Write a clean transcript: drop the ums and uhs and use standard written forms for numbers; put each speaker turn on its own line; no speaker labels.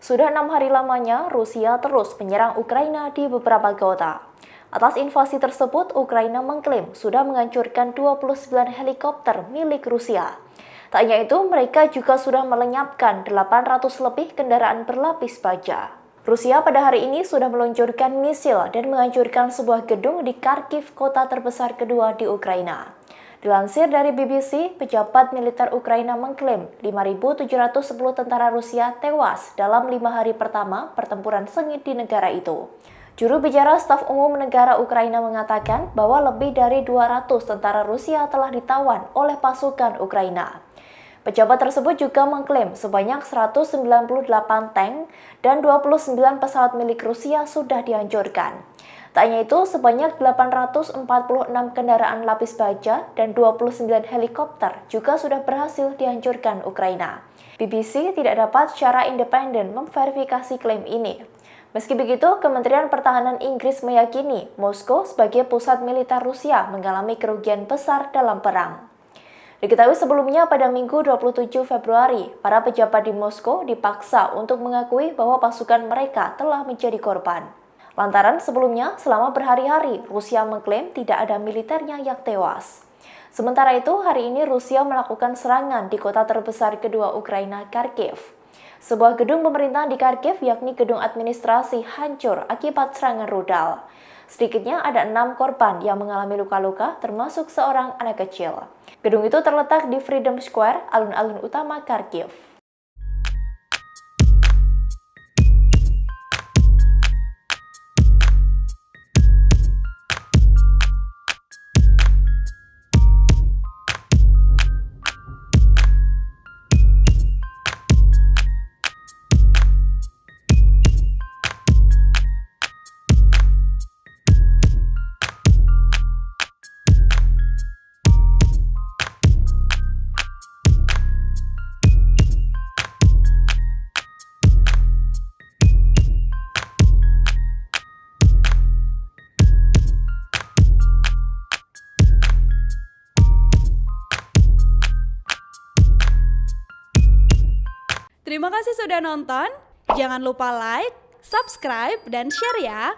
Sudah 6 hari lamanya, Rusia terus menyerang Ukraina di beberapa kota. Atas invasi tersebut, Ukraina mengklaim sudah menghancurkan 29 helikopter milik Rusia. Tak hanya itu, mereka juga sudah melenyapkan 800 lebih kendaraan berlapis baja. Rusia pada hari ini sudah meluncurkan misil dan menghancurkan sebuah gedung di Kharkiv, kota terbesar kedua di Ukraina. Dilansir dari BBC, pejabat militer Ukraina mengklaim 5.710 tentara Rusia tewas dalam 5 hari pertama pertempuran sengit di negara itu. Juru bicara Staf Umum Negara Ukraina mengatakan bahwa lebih dari 200 tentara Rusia telah ditawan oleh pasukan Ukraina. Pejabat tersebut juga mengklaim sebanyak 198 tank dan 29 pesawat milik Rusia sudah dihancurkan. Tak hanya itu, sebanyak 846 kendaraan lapis baja dan 29 helikopter juga sudah berhasil dihancurkan Ukraina. BBC tidak dapat secara independen memverifikasi klaim ini. Meski begitu, Kementerian Pertahanan Inggris meyakini Moskow sebagai pusat militer Rusia mengalami kerugian besar dalam perang. Diketahui sebelumnya pada Minggu 27 Februari, para pejabat di Moskow dipaksa untuk mengakui bahwa pasukan mereka telah menjadi korban. Lantaran sebelumnya, selama berhari-hari, Rusia mengklaim tidak ada militernya yang tewas. Sementara itu, hari ini Rusia melakukan serangan di kota terbesar kedua Ukraina, Kharkiv. Sebuah gedung pemerintah di Kharkiv, yakni gedung administrasi, hancur akibat serangan rudal. Sedikitnya ada 6 korban yang mengalami luka-luka, termasuk seorang anak kecil. Gedung itu terletak di Freedom Square, alun-alun utama Kharkiv.
Terima kasih sudah nonton. Jangan lupa like, subscribe, dan share ya.